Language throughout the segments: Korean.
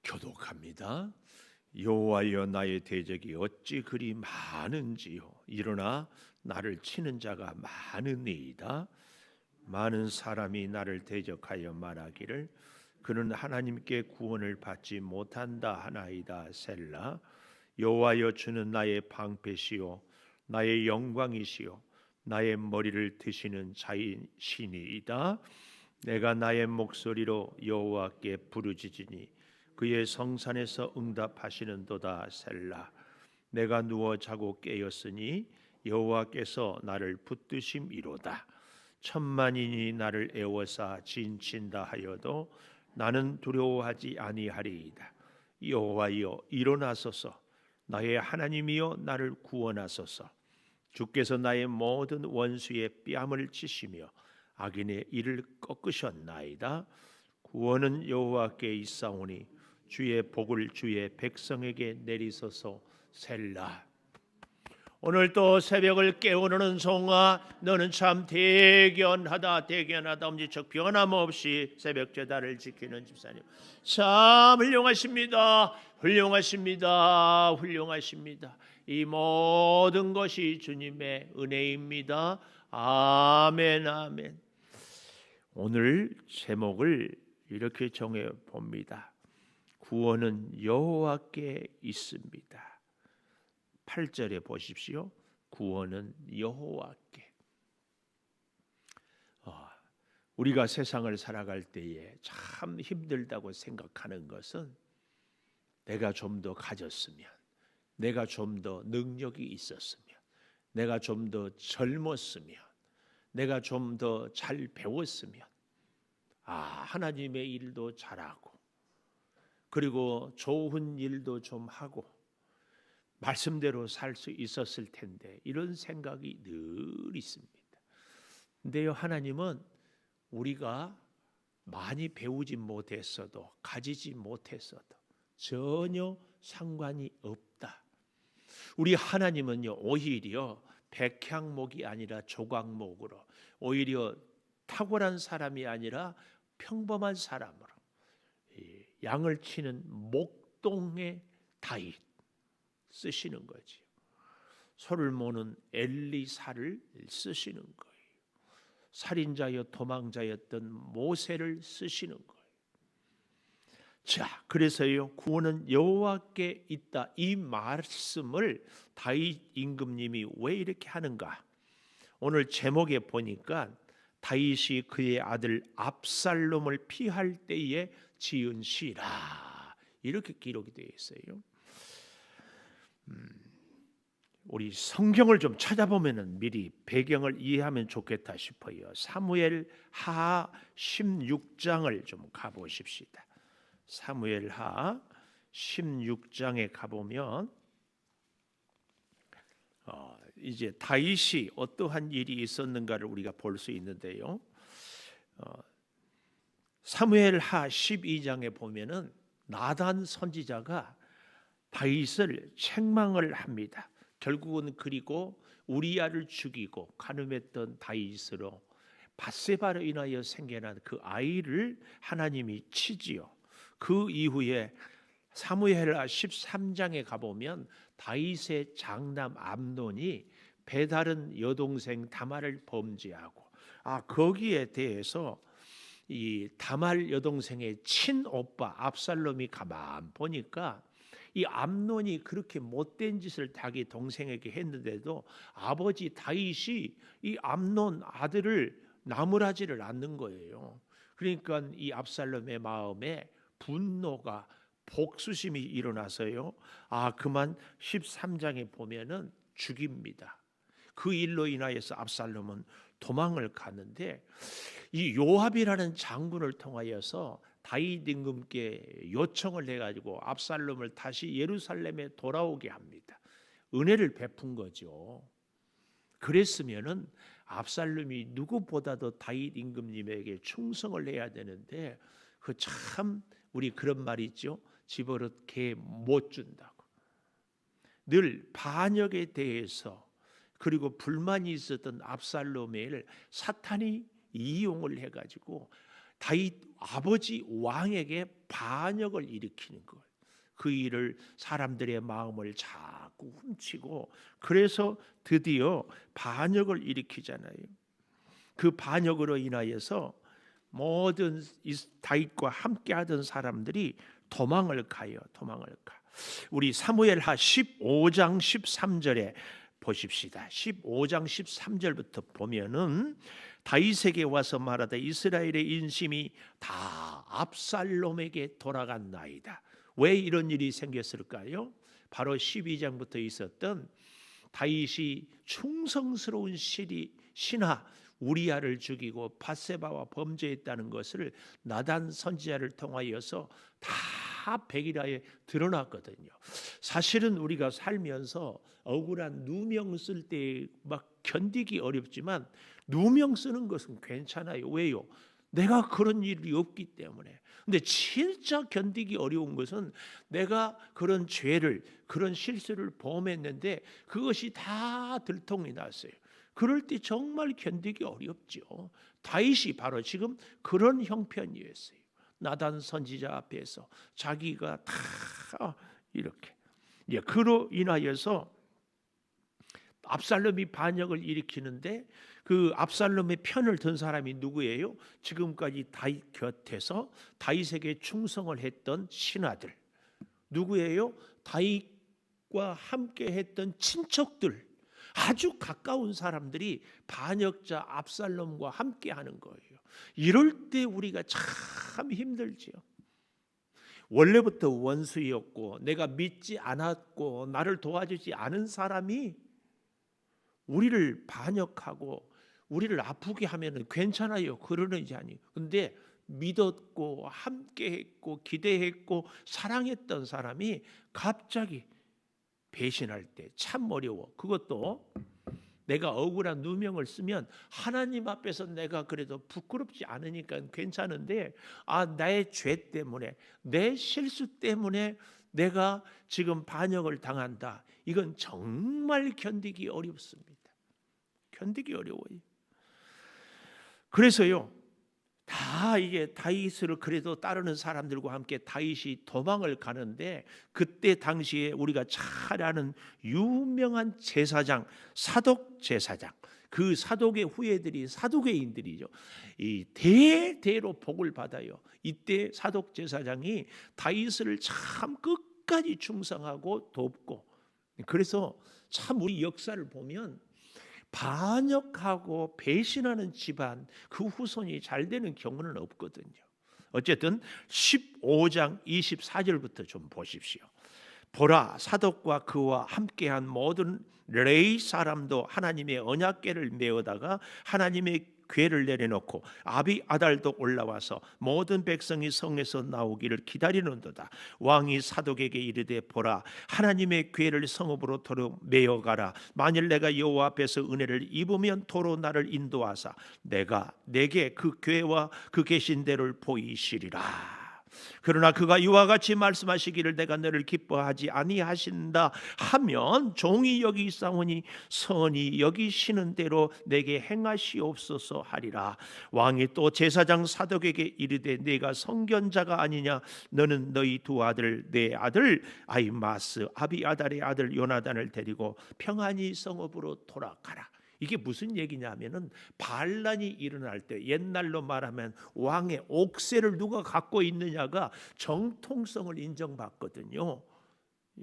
교독합니다. 여호와여, 나의 대적이 어찌 그리 많은지요. 일어나 나를 치는 자가 많으니이다. 많은 사람이 나를 대적하여 말하기를 그는 하나님께 구원을 받지 못한다 하나이다. 셀라. 여호와여, 주는 나의 방패시요 나의 영광이시요 나의 머리를 드시는 자이시니이다. 내가 나의 목소리로 여호와께 부르짖으니 그의 성산에서 응답하시는도다. 셀라. 내가 누워 자고 깨었으니 여호와께서 나를 붙드심이로다. 천만인이 나를 애워싸 진친다 하여도 나는 두려워하지 아니하리이다. 여호와여, 일어나소서. 나의 하나님이여, 나를 구원하소서. 주께서 나의 모든 원수의 뺨을 치시며 악인의 이를 꺾으셨나이다. 구원은 여호와께 있사오니 주의 복을 주의 백성에게 내리소서. 셀라. 오늘 또 새벽을 깨우는 은총아, 너는 참 대견하다. 엄지척 변함없이 새벽 제단을 지키는 집사님, 참 훌륭하십니다. 이 모든 것이 주님의 은혜입니다. 아멘, 아멘. 오늘 제목을 이렇게 정해 봅니다. 구원은 여호와께 있습니다. 8절에 보십시오. 구원은 여호와께. 우리가 세상을 살아갈 때에 참 힘들다고 생각하는 것은 내가 좀 더 가졌으면, 내가 좀 더 능력이 있었으면, 내가 좀 더 젊었으면, 내가 좀 더 잘 배웠으면, 하나님의 일도 잘하고, 그리고 좋은 일도 좀 하고, 말씀대로 살 수 있었을 텐데, 이런 생각이 늘 있습니다. 근데요, 하나님은 우리가 많이 배우지 못했어도, 가지지 못했어도 전혀 상관이 없다. 우리 하나님은요, 오히려 백향목이 아니라 조각목으로, 오히려 탁월한 사람이 아니라 평범한 사람으로, 양을 치는 목동의 다윗 쓰시는 거지요. 소를 모는 엘리사를 쓰시는 거예요. 살인자여 도망자였던 모세를 쓰시는 거예요. 자, 그래서요, 구원은 여호와께 있다. 이 말씀을 다윗 임금님이 왜 이렇게 하는가? 오늘 제목에 보니까 다윗이 그의 아들 압살롬을 피할 때에 지은 시라, 이렇게 기록이 되어 있어요. 우리 성경을 좀 찾아보면은 미리 배경을 이해하면 좋겠다 싶어요. 사무엘 하 16장을 좀 가보십시다. 사무엘 하 16장에 가보면 이제 다윗이 어떠한 일이 있었는가를 우리가 볼 수 있는데요. 사무엘 하 12장에 보면은 나단 선지자가 다윗을 책망을 합니다. 결국은 그리고 우리야를 죽이고 간음했던 다윗으로 밧세바로 인하여 생겨난 그 아이를 하나님이 치지요. 그 이후에 사무엘하 13장에 가보면 다윗의 장남 암논이 배다른 여동생 다말을 범죄하고, 거기에 대해서 이 다말 여동생의 친오빠 압살롬이 가만 보니까 이 암논이 그렇게 못된 짓을 자기 동생에게 했는데도 아버지 다윗이 이 암논 아들을 나무라지를 않는 거예요. 그러니까 이 압살롬의 마음에 분노가, 복수심이 일어나서요, 그만 13장에 보면은 죽입니다. 그 일로 인하여서 압살롬은 도망을 가는데, 이 요압이라는 장군을 통하여서 다윗 임금께 요청을 해가지고 압살롬을 다시 예루살렘에 돌아오게 합니다. 은혜를 베푼 거죠. 그랬으면은 압살롬이 누구보다도 다윗 임금님에게 충성을 해야 되는데, 그 참 우리 그런 말이 있죠. 집어릇 개 못 준다고. 늘 반역에 대해서, 그리고 불만이 있었던 압살롬을 사탄이 이용을 해가지고 다윗 아버지 왕에게 반역을 일으키는 거예요. 그 일을 사람들의 마음을 자꾸 훔치고, 그래서 드디어 반역을 일으키잖아요. 그 반역으로 인하여서 모든 다윗과 함께하던 사람들이 도망을 가요. 우리 사무엘하 15장 13절에 보십시다. 15장 13절부터 보면은 다윗에게 와서 말하되 이스라엘의 인심이 다 압살롬에게 돌아갔나이다. 왜 이런 일이 생겼을까요? 바로 12장부터 있었던 다윗이 충성스러운 신하 우리아를 죽이고 밧세바와 범죄했다는 것을 나단 선지자를 통하여서 다 백일하에 드러났거든요. 사실은 우리가 살면서 억울한 누명 쓸 때 막 견디기 어렵지만 누명 쓰는 것은 괜찮아요. 왜요? 내가 그런 일이 없기 때문에. 근데 진짜 견디기 어려운 것은 내가 그런 죄를, 그런 실수를 범했는데 그것이 다 들통이 났어요. 그럴 때 정말 견디기 어렵죠. 다윗이 바로 지금 그런 형편이었어요. 나단 선지자 앞에서 자기가 다 이렇게, 그로 인하여서 압살롬이 반역을 일으키는데 그 압살롬의 편을 든 사람이 누구예요? 지금까지 다윗 곁에서 다윗에게 충성을 했던 신하들. 누구예요? 다윗과 함께 했던 친척들, 아주 가까운 사람들이 반역자 압살롬과 함께 하는 거예요. 이럴 때 우리가 참 힘들지요. 원래부터 원수였고 내가 믿지 않았고 나를 도와주지 않은 사람이 우리를 반역하고 우리를 아프게 하면 괜찮아요. 그러는지 아니에요. 근데 믿었고 함께했고 기대했고 사랑했던 사람이 갑자기 배신할 때 참 어려워. 그것도 내가 억울한 누명을 쓰면 하나님 앞에서 내가 그래도 부끄럽지 않으니까 괜찮은데, 나의 죄 때문에, 내 실수 때문에 내가 지금 반역을 당한다. 이건 정말 견디기 어렵습니다. 견디기 어려워요. 그래서요, 다 이게 다윗을 그래도 따르는 사람들과 함께 다윗이 도망을 가는데, 그때 당시에 우리가 잘 아는 유명한 제사장 사독 제사장, 그 사독의 후예들이 사두개인들이죠. 이 대대로 복을 받아요. 이때 사독 제사장이 다윗을 참 끝까지 충성하고 돕고, 그래서 참 우리 역사를 보면 반역하고 배신하는 집안 그 후손이 잘 되는 경우는 없거든요. 어쨌든 15장 24절부터 좀 보십시오. 보라, 사독과 그와 함께한 모든 레위 사람도 하나님의 언약궤를 메어다가 하나님의 궤를 내려놓고 아비아달도 올라와서 모든 백성이 성에서 나오기를 기다리는도다. 왕이 사독에게 이르되 보라, 하나님의 궤를 성읍으로 도로 메어가라. 만일 내가 여호와 앞에서 은혜를 입으면 도로 나를 인도하사 내가 내게 그 궤와 그 계신 데를 보이시리라. 그러나 그가 이와 같이 말씀하시기를 내가 너를 기뻐하지 아니하신다 하면 종이 여기사오니 선이 여기시는 대로 내게 행하시옵소서 하리라. 왕이 또 제사장 사독에게 이르되 네가 성견자가 아니냐? 너는 너희 두 아들 내 아들 아히마스 아비아달의 아들 요나단을 데리고 평안히 성읍으로 돌아가라. 이게 무슨 얘기냐면은 반란이 일어날 때 옛날로 말하면 왕의 옥새를 누가 갖고 있느냐가 정통성을 인정받거든요.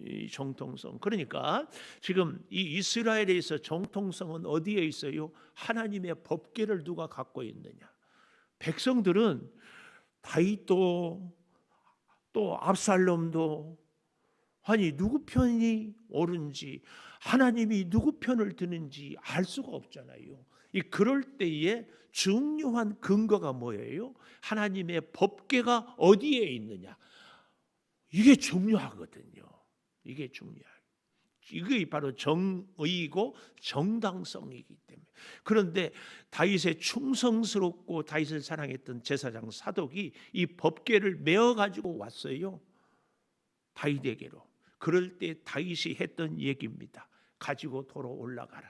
이 정통성. 그러니까 지금 이 이스라엘에 있어 정통성은 어디에 있어요? 하나님의 법궤를 누가 갖고 있느냐. 백성들은 다윗도 또 압살롬도 아니 누구 편이 옳은지 하나님이 누구 편을 드는지 알 수가 없잖아요. 그럴 때에 중요한 근거가 뭐예요? 하나님의 법궤가 어디에 있느냐. 이게 중요하거든요. 이게 중요해요. 이게 바로 정의이고 정당성이기 때문에. 그런데 다윗의 충성스럽고 다윗을 사랑했던 제사장 사독이 이 법궤를 메어 가지고 왔어요. 다윗에게로. 그럴 때 다윗이 했던 얘기입니다. 가지고 도로 올라가라.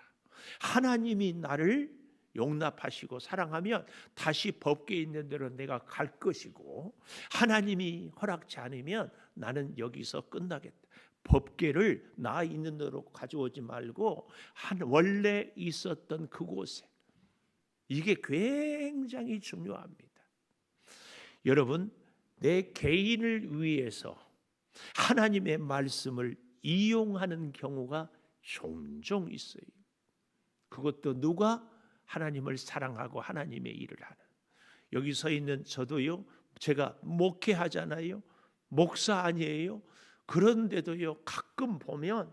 하나님이 나를 용납하시고 사랑하면 다시 법궤에 있는 대로 내가 갈 것이고, 하나님이 허락치 않으면 나는 여기서 끝나겠다. 법궤를 나 있는 대로 가져오지 말고 원래 있었던 그곳에. 이게 굉장히 중요합니다. 여러분, 내 개인을 위해서 하나님의 말씀을 이용하는 경우가 종종 있어요. 그것도 누가? 하나님을 사랑하고 하나님의 일을 하는. 여기 서 있는 저도요, 제가 목회하잖아요. 목사 아니에요. 그런데도요, 가끔 보면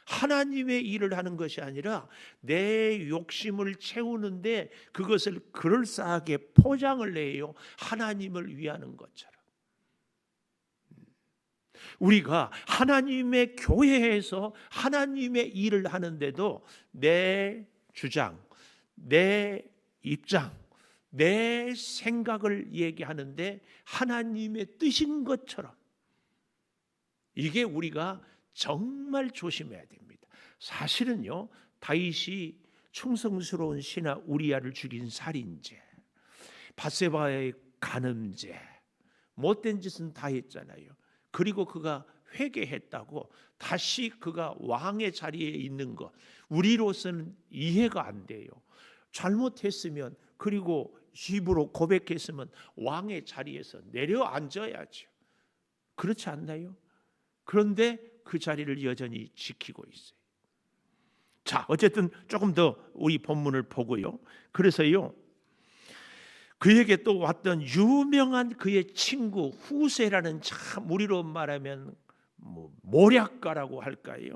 하나님의 일을 하는 것이 아니라 내 욕심을 채우는데 그것을 그럴싸하게 포장을 해요. 하나님을 위하는 것처럼. 우리가 하나님의 교회에서 하나님의 일을 하는데도 내 주장, 내 입장, 내 생각을 얘기하는데 하나님의 뜻인 것처럼, 이게 우리가 정말 조심해야 됩니다. 사실은요, 다윗이 충성스러운 신하 우리야를 죽인 살인죄, 밧세바의 간음죄, 못된 짓은 다 했잖아요. 그리고 그가 회개했다고 다시 그가 왕의 자리에 있는 것, 우리로서는 이해가 안 돼요. 잘못했으면, 그리고 입으로 고백했으면 왕의 자리에서 내려앉아야죠. 그렇지 않나요? 그런데 그 자리를 여전히 지키고 있어요. 자, 어쨌든 조금 더 우리 본문을 보고요. 그래서요, 그에게 또 왔던 유명한 그의 친구 후세라는, 참 우리로 말하면 모략가라고 할까요?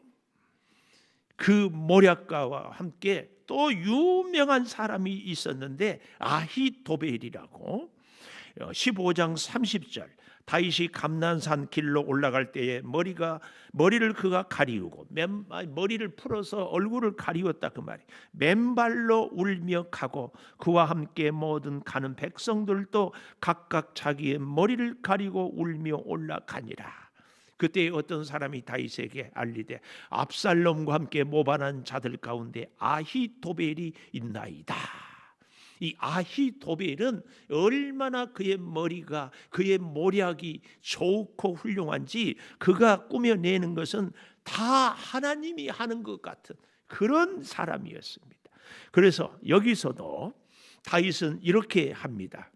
그 모략가와 함께 또 유명한 사람이 있었는데 아히도벨이라고. 15장 30절, 다윗이 감난산 길로 올라갈 때에 머리를 그가 가리우고, 머리를 풀어서 얼굴을 가리웠다 그 말이. 맨발로 울며 가고 그와 함께 모든 가는 백성들도 각각 자기의 머리를 가리고 울며 올라가니라. 그때 어떤 사람이 다윗에게 알리되 압살롬과 함께 모반한 자들 가운데 아히도벨이 있나이다. 이 아히도벨은 얼마나 그의 머리가, 그의 모략이 좋고 훌륭한지, 그가 꾸며내는 것은 다 하나님이 하는 것 같은 그런 사람이었습니다. 그래서 여기서도 다윗은 이렇게 합니다.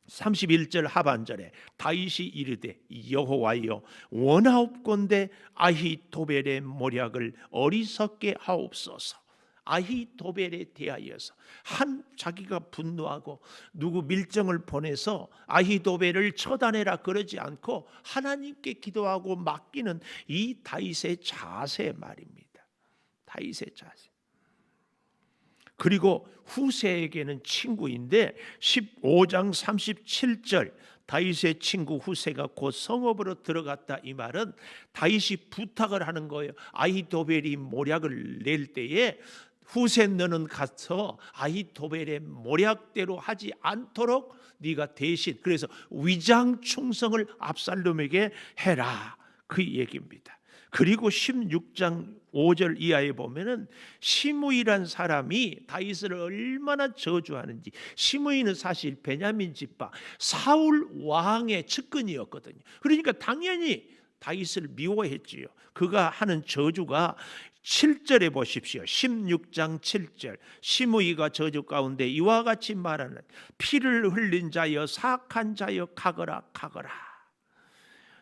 31절 하반절에 다윗이 이르되 여호와여 원하옵건대 아히도벨의 모략을 어리석게 하옵소서. 아히도벨에 대하여서 자기가 분노하고 누구 밀정을 보내서 아히도벨을 처단해라 그러지 않고 하나님께 기도하고 맡기는 이 다윗의 자세 말입니다. 다윗의 자세. 그리고 후세에게는 친구인데 15장 37절, 다윗의 친구 후세가 곧 성읍으로 들어갔다, 이 말은 다윗이 부탁을 하는 거예요. 아히도벨이 모략을 낼 때에 후세, 너는 가서 아히도벨의 모략대로 하지 않도록 네가 대신, 그래서 위장 충성을 압살롬에게 해라, 그 얘기입니다. 그리고 16장 5절 이하에 보면은 시므이란 사람이 다윗을 얼마나 저주하는지. 시므이는 사실 베냐민 집파 사울 왕의 측근이었거든요. 그러니까 당연히 다윗을 미워했지요. 그가 하는 저주가 7절에 보십시오. 16장 7절, 시므이가 저주 가운데 이와 같이 말하는, 피를 흘린 자여 사악한 자여 가거라 가거라.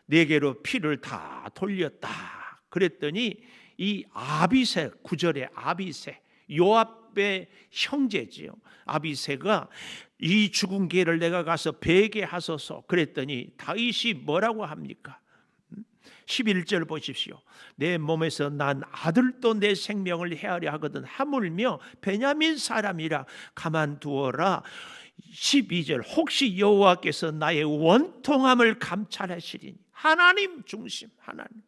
내게로 피를 다 돌렸다. 그랬더니 이 아비새, 9절에 아비새, 요압의 형제지요. 아비새가 이 죽은 개를 내가 가서 베게 하소서 그랬더니 다윗이 뭐라고 합니까? 11절 보십시오. 내 몸에서 난 아들도 내 생명을 헤아려 하거든 하물며 베냐민 사람이라 가만두어라. 12절, 혹시 여호와께서 나의 원통함을 감찰하시리니, 하나님 중심, 하나님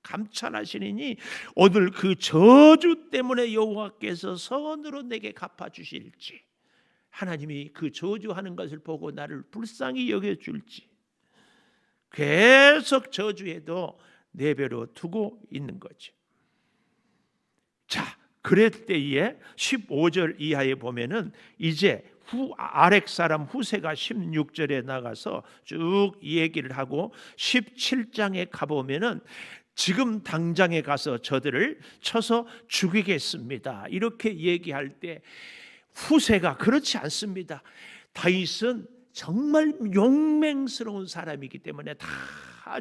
감찰하시리니 오늘 그 저주 때문에 여호와께서 선으로 내게 갚아주실지, 하나님이 그 저주하는 것을 보고 나를 불쌍히 여겨줄지 계속 저주해도 내버려 두고 있는 거죠. 자, 그럴 때에 15절 이하에 보면은 이제 아렉 사람 후세가 16절에 나가서 쭉 얘기를 하고 17장에 가보면은 지금 당장에 가서 저들을 쳐서 죽이겠습니다. 이렇게 얘기할 때 후세가 그렇지 않습니다. 다윗은 정말 용맹스러운 사람이기 때문에 다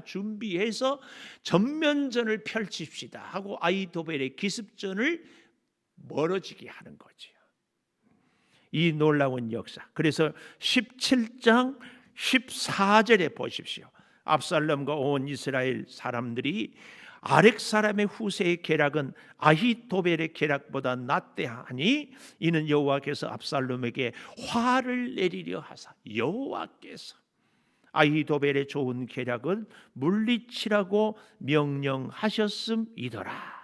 준비해서 전면전을 펼칩시다 하고 아히도벨의 기습전을 멀어지게 하는 거죠. 이 놀라운 역사. 그래서 17장 14절에 보십시오. 압살롬과 온 이스라엘 사람들이 아렉 사람의 후세의 계략은 아히도벨의 계략보다 낫대 하니 이는 여호와께서 압살롬에게 화를 내리려 하사 여호와께서 아히도벨의 좋은 계략은 물리치라고 명령하셨음이더라.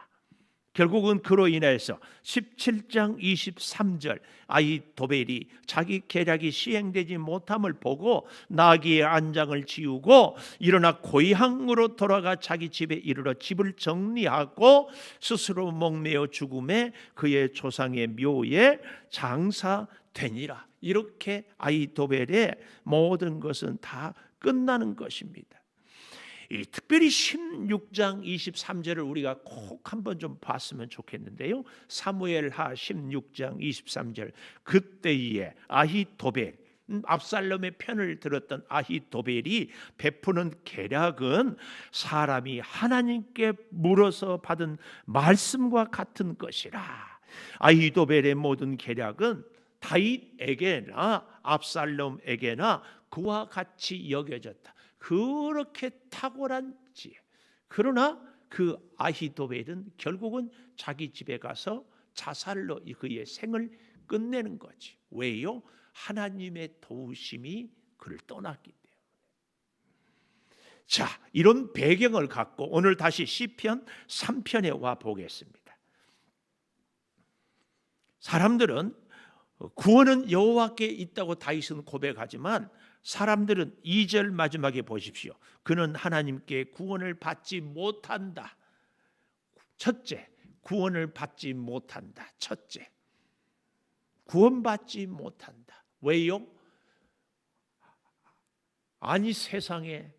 결국은 그로 인해서 17장 23절 아히도벨이 자기 계략이 시행되지 못함을 보고 나귀의 안장을 지우고 일어나 고향으로 돌아가 자기 집에 이르러 집을 정리하고 스스로 목매어 죽음에 그의 조상의 묘에 장사되니라. 이렇게 아히도벨의 모든 것은 다 끝나는 것입니다. 특별히 16장 23절을 우리가 꼭 한번 좀 봤으면 좋겠는데요. 사무엘하 16장 23절 그때에 아히도벨 압살롬의 편을 들었던 아히도벨이 베푸는 계략은 사람이 하나님께 물어서 받은 말씀과 같은 것이라. 아히도벨의 모든 계략은 다윗에게나 압살롬에게나 그와 같이 여겨졌다. 그렇게 탁월한 지혜. 그러나 그 아히도벨은 결국은 자기 집에 가서 자살로 그의 생을 끝내는 거지. 왜요? 하나님의 도우심이 그를 떠났기 때문에. 자, 이런 배경을 갖고 오늘 다시 시편 3편에 와 보겠습니다. 사람들은 구원은 여호와께 있다고 다윗은 고백하지만 사람들은 2절 마지막에 보십시오. 그는 하나님께 구원을 받지 못한다. 첫째, 구원을 받지 못한다. 첫째, 구원받지 못한다. 왜요? 아니 세상에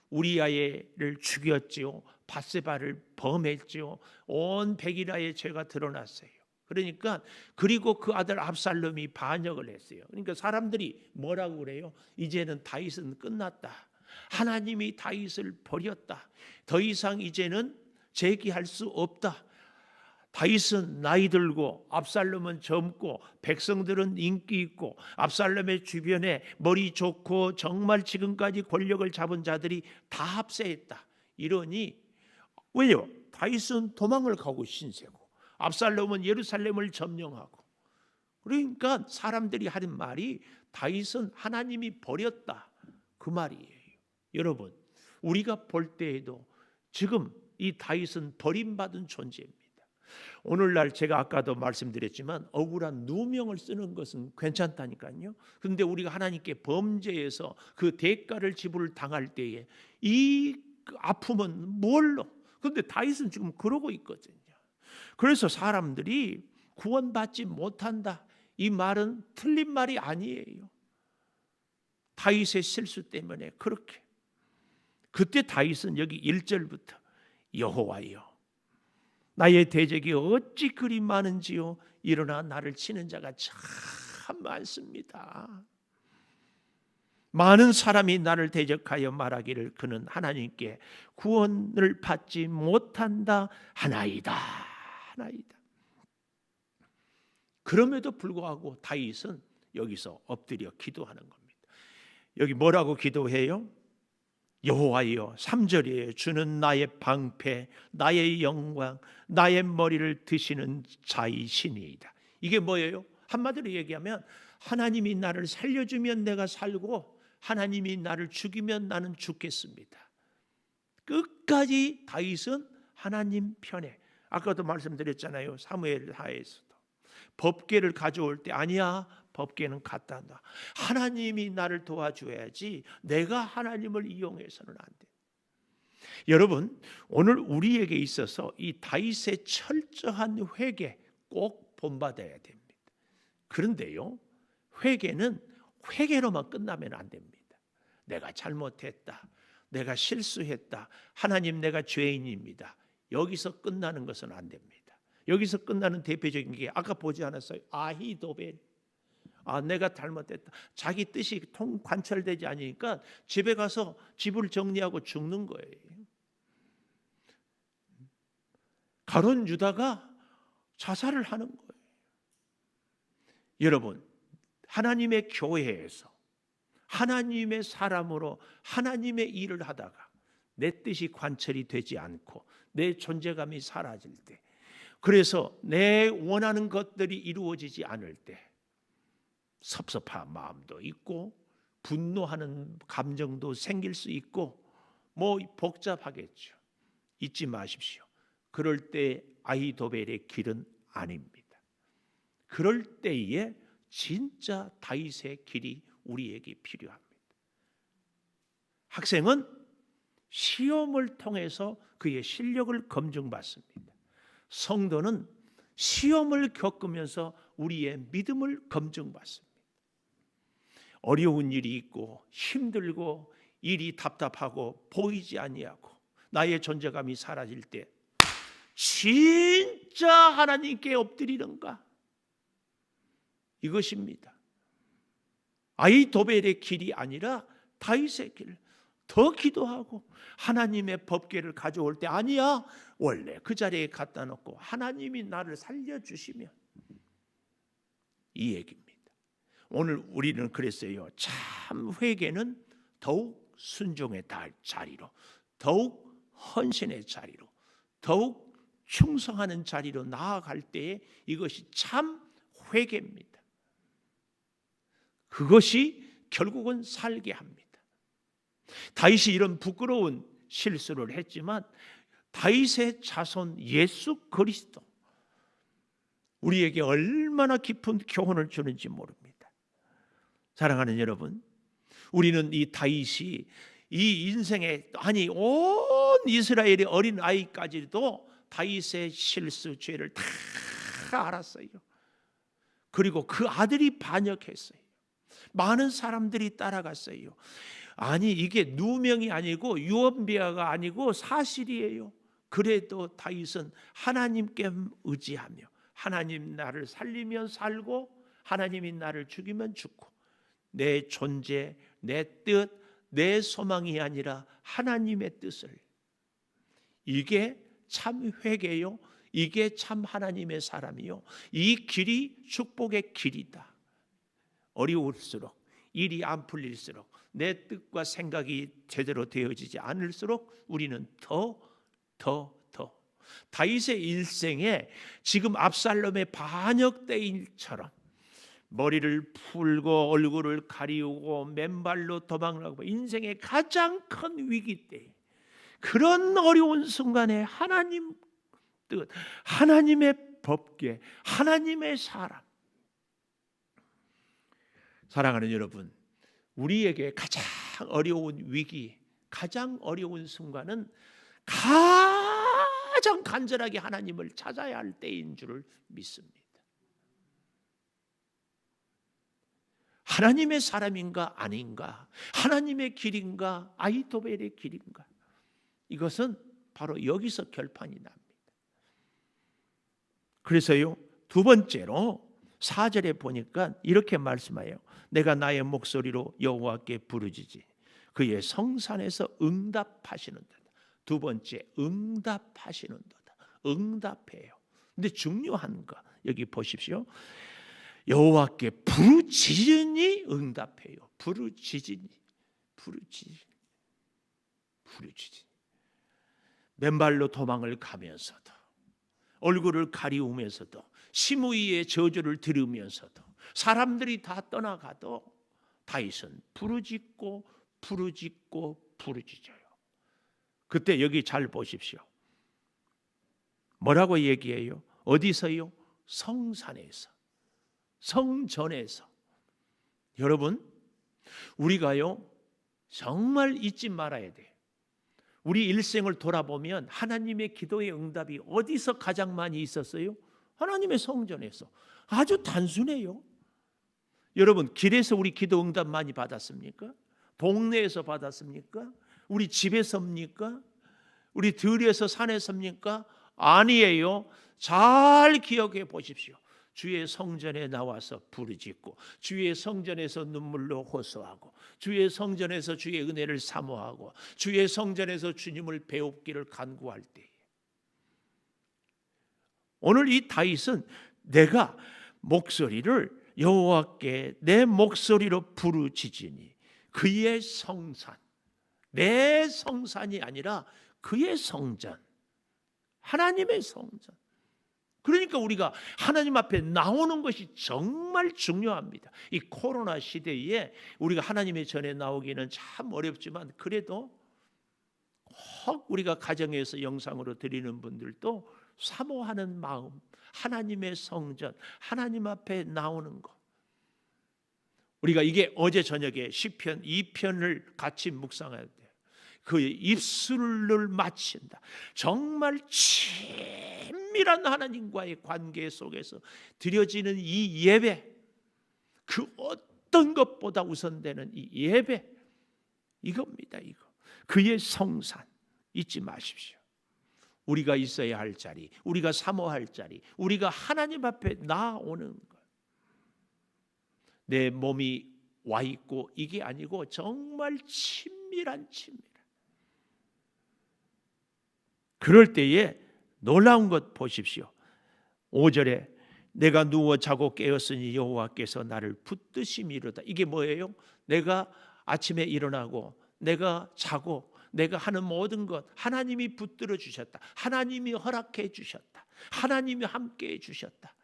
우리아를 죽였지요. 밧세바를 범했지요. 온 백이라의 죄가 드러났어요. 그러니까 그리고 그 아들 압살롬이 반역을 했어요. 그러니까 사람들이 뭐라고 그래요? 이제는 다윗은 끝났다. 하나님이 다윗을 버렸다. 더 이상 이제는 재기할 수 없다. 다윗은 나이 들고 압살롬은 젊고 백성들은 인기 있고 압살롬의 주변에 머리 좋고 정말 지금까지 권력을 잡은 자들이 다 합세했다. 이러니 왜요? 다윗은 도망을 가고 신세고 압살롬은 예루살렘을 점령하고. 그러니까 사람들이 하는 말이 다윗은 하나님이 버렸다. 그 말이에요. 여러분, 우리가 볼 때에도 지금 이 다윗은 버림받은 존재입니다. 오늘날 제가 아까도 말씀드렸지만 억울한 누명을 쓰는 것은 괜찮다니까요. 그런데 우리가 하나님께 범죄해서 그 대가를 지불을 당할 때에 이 아픔은 뭘로? 그런데 다윗은 지금 그러고 있거든요. 그래서 사람들이 구원받지 못한다. 이 말은 틀린 말이 아니에요. 다윗의 실수 때문에 그렇게. 그때 다윗은 여기 1절부터 여호와여 나의 대적이 어찌 그리 많은지요. 일어나 나를 치는 자가 참 많습니다. 많은 사람이 나를 대적하여 말하기를 그는 하나님께 구원을 받지 못한다 하나이다. 그럼에도 불구하고 다윗은 여기서 엎드려 기도하는 겁니다. 여기 뭐라고 기도해요? 여호와여 3절이에요. 주는 나의 방패, 나의 영광, 나의 머리를 드시는 자이시니이다. 이게 뭐예요? 한마디로 얘기하면 하나님이 나를 살려주면 내가 살고 하나님이 나를 죽이면 나는 죽겠습니다. 끝까지 다윗은 하나님 편에. 아까도 말씀드렸잖아요. 사무엘하에서도 법궤를 가져올 때 아니야, 법궤는 갖다 놔. 하나님이 나를 도와줘야지 내가 하나님을 이용해서는 안 돼. 여러분, 오늘 우리에게 있어서 이 다윗의 철저한 회개 꼭 본받아야 됩니다. 그런데요, 회개는 회개로만 끝나면 안 됩니다. 내가 잘못했다, 내가 실수했다, 하나님 내가 죄인입니다. 여기서 끝나는 것은 안 됩니다. 여기서 끝나는 대표적인 게 아까 보지 않았어요? 아히도벨. 내가 잘못했다. 자기 뜻이 관철되지 않으니까 집에 가서 집을 정리하고 죽는 거예요. 가룟 유다가 자살을 하는 거예요. 여러분, 하나님의 교회에서 하나님의 사람으로 하나님의 일을 하다가 내 뜻이 관철이 되지 않고 내 존재감이 사라질 때, 그래서 내 원하는 것들이 이루어지지 않을 때 섭섭한 마음도 있고 분노하는 감정도 생길 수 있고 복잡하겠죠. 잊지 마십시오. 그럴 때 아히도벨의 길은 아닙니다. 그럴 때에 진짜 다윗의 길이 우리에게 필요합니다. 학생은 시험을 통해서 그의 실력을 검증받습니다. 성도는 시험을 겪으면서 우리의 믿음을 검증받습니다. 어려운 일이 있고 힘들고 일이 답답하고 보이지 아니하고 나의 존재감이 사라질 때 진짜 하나님께 엎드리는가? 이것입니다. 아히도벨의 길이 아니라 다윗의 길. 더 기도하고 하나님의 법궤를 가져올 때 아니야, 원래 그 자리에 갖다 놓고 하나님이 나를 살려주시면, 이 얘기입니다. 오늘 우리는 그랬어요. 참 회개는 더욱 순종의 자리로, 더욱 헌신의 자리로, 더욱 충성하는 자리로 나아갈 때에 이것이 참 회개입니다. 그것이 결국은 살게 합니다. 다윗이 이런 부끄러운 실수를 했지만 다윗의 자손 예수 그리스도, 우리에게 얼마나 깊은 교훈을 주는지 모릅니다. 사랑하는 여러분, 우리는 이 다윗이 이 인생에, 아니 온 이스라엘의 어린 아이까지도 다윗의 실수, 죄를 다 알았어요. 그리고 그 아들이 반역했어요. 많은 사람들이 따라갔어요. 아니 이게 누명이 아니고 유언비어가 아니고 사실이에요. 그래도 다윗은 하나님께 의지하며 하나님 나를 살리면 살고 하나님이 나를 죽이면 죽고, 내 존재, 내 뜻, 내 소망이 아니라 하나님의 뜻을, 이게 참 회개요. 이게 참 하나님의 사람이요. 이 길이 축복의 길이다. 어려울수록, 일이 안 풀릴수록, 내 뜻과 생각이 제대로 되어지지 않을수록 우리는 더 다윗의 일생에 지금 압살롬의 반역대인처럼 머리를 풀고 얼굴을 가리우고 맨발로 도망가고 인생의 가장 큰 위기 때, 그런 어려운 순간에 하나님 뜻, 하나님의 법궤, 하나님의 사람. 사랑하는 여러분, 우리에게 가장 어려운 위기, 가장 어려운 순간은 가장 간절하게 하나님을 찾아야 할 때인 줄을 믿습니다. 하나님의 사람인가 아닌가, 하나님의 길인가 아히도벨의 길인가, 이것은 바로 여기서 결판이 납니다. 그래서요, 두 번째로 4절에 보니까 이렇게 말씀해요. 내가 나의 목소리로 여호와께 부르짖으니 그의 성산에서 응답하시는도다. 두 번째, 응답하시는도다. 응답해요. 근데 중요한 거 여기 보십시오. 여호와께 부르짖으니 응답해요. 부르짖으니. 맨발로 도망을 가면서도, 얼굴을 가리우면서도, 시므이의 저주를 들으면서도, 사람들이 다 떠나가도 다윗은 부르짖고 부르짖어요. 그때 여기 잘 보십시오. 뭐라고 얘기해요? 어디서요? 성산에서, 성전에서. 여러분, 우리가요 정말 잊지 말아야 돼요. 우리 일생을 돌아보면 하나님의 기도의 응답이 어디서 가장 많이 있었어요? 하나님의 성전에서. 아주 단순해요. 여러분, 길에서 우리 기도 응답 많이 받았습니까? 동네에서 받았습니까? 우리 집에서입니까? 우리 들에서 산에서입니까? 아니에요. 잘 기억해 보십시오. 주의 성전에 나와서 부르짖고, 주의 성전에서 눈물로 호소하고, 주의 성전에서 주의 은혜를 사모하고, 주의 성전에서 주님을 배웁기를 간구할 때, 오늘 이 다윗은 내가 목소리를 여호와께 내 목소리로 부르짖으니 그의 성산, 내 성산이 아니라 그의 성전, 하나님의 성전. 그러니까 우리가 하나님 앞에 나오는 것이 정말 중요합니다. 이 코로나 시대에 우리가 하나님의 전에 나오기는 참 어렵지만, 그래도 꼭 우리가 가정에서 영상으로 드리는 분들도 사모하는 마음, 하나님의 성전, 하나님 앞에 나오는 것. 우리가 이게 어제 저녁에 시편 2편을 같이 묵상해야 돼요. 그 입술을 마친다. 정말 친밀한 하나님과의 관계 속에서 드려지는 이 예배, 그 어떤 것보다 우선되는 이 예배, 이겁니다. 이거 그의 성산 잊지 마십시오. 우리가 있어야 할 자리, 우리가 사모할 자리, 우리가 하나님 앞에 나오는 것. 내 몸이 와 있고 이게 아니고 정말 친밀한. 그럴 때에 놀라운 것 보십시오. 5절에 내가 누워 자고 깨었으니 여호와께서 나를 붙드심이로다. 이게 뭐예요? 내가 아침에 일어나고 내가 자고 내가 하는 모든 것 하나님이 붙들어 주셨다. 하나님이 허락해 주셨다. 하나님이 함께 해 주셨다.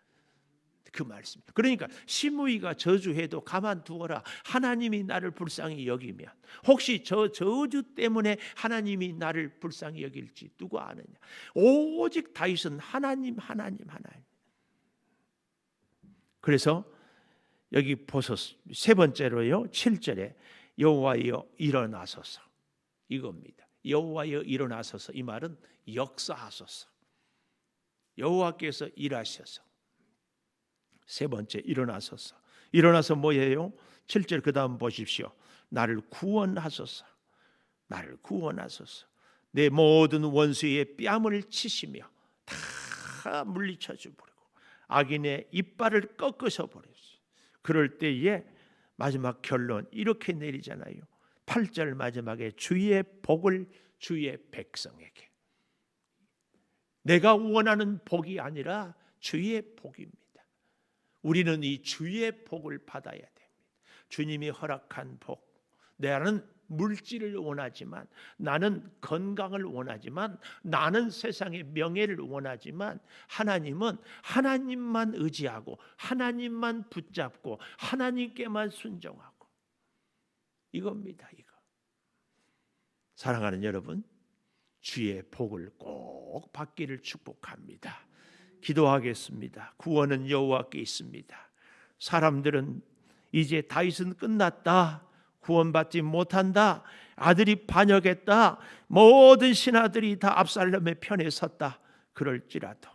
그 말씀. 그러니까 시므이가 저주해도 가만두어라. 하나님이 나를 불쌍히 여기면, 혹시 저 저주 때문에 하나님이 나를 불쌍히 여길지 누가 아느냐. 오직 다윗은 하나님. 그래서 여기 보소서 세 번째로요, 7절에 여호와여 일어나소서, 이겁니다. 여호와여 일어나소서. 이 말은 역사하소서. 여호와께서 일하셔서. 세 번째, 일어나소서. 일어나서 뭐예요? 7절 그 다음 보십시오. 나를 구원하소서. 나를 구원하소서. 내 모든 원수의 뺨을 치시며 다 물리쳐 주버리고 악인의 이빨을 꺾으셔 버렸어요. 그럴 때에 마지막 결론 이렇게 내리잖아요. 8절 마지막에 주의 복을 주의 백성에게. 내가 원하는 복이 아니라 주의 복입니다. 우리는 이 주의 복을 받아야 됩니다. 주님이 허락한 복. 나는 물질을 원하지만, 나는 건강을 원하지만, 나는 세상의 명예를 원하지만, 하나님은 하나님만 의지하고 하나님만 붙잡고 하나님께만 순종하고, 이겁니다. 이거. 사랑하는 여러분, 주의 복을 꼭 받기를 축복합니다. 기도하겠습니다. 구원은 여호와께 있습니다. 사람들은 이제 다윗은 끝났다, 구원받지 못한다, 아들이 반역했다, 모든 신하들이 다 압살롬의 편에 섰다, 그럴지라도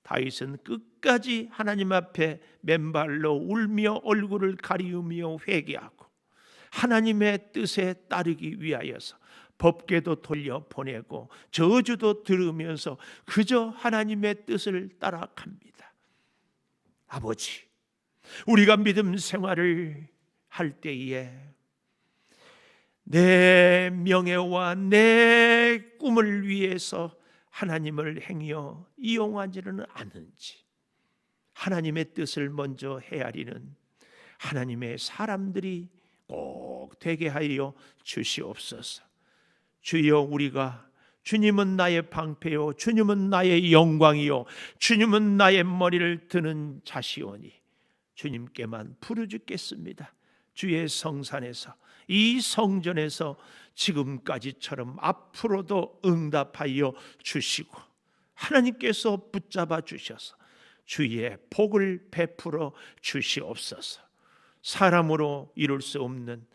다윗은 끝까지 하나님 앞에 맨발로 울며 얼굴을 가리우며 회개하고 하나님의 뜻에 따르기 위하여서 법궤도 돌려보내고 저주도 들으면서 그저 하나님의 뜻을 따라갑니다. 아버지, 우리가 믿음 생활을 할 때에 내 명예와 내 꿈을 위해서 하나님을 행여 이용하지는 않은지, 하나님의 뜻을 먼저 헤아리는 하나님의 사람들이 꼭 되게 하여 주시옵소서. 주여, 우리가 주님은 나의 방패요, 주님은 나의 영광이요, 주님은 나의 머리를 드는 자시오니 주님께만 부르짖겠습니다. 주의 성산에서, 이 성전에서 지금까지처럼 앞으로도 응답하여 주시고 하나님께서 붙잡아 주셔서 주의 복을 베풀어 주시옵소서. 사람으로 이룰 수 없는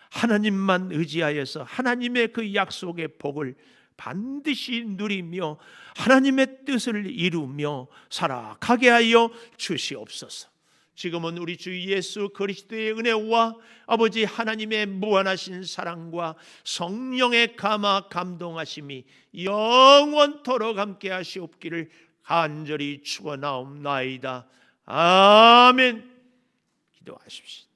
하나님만 의지하여서 하나님의 그 약속의 복을 반드시 누리며 하나님의 뜻을 이루며 살아가게 하여 주시옵소서. 지금은 우리 주 예수 그리스도의 은혜와 아버지 하나님의 무한하신 사랑과 성령의 감화 감동하심이 영원토록 함께 하시옵기를 간절히 축원하옵나이다. 아멘. 기도하십시오.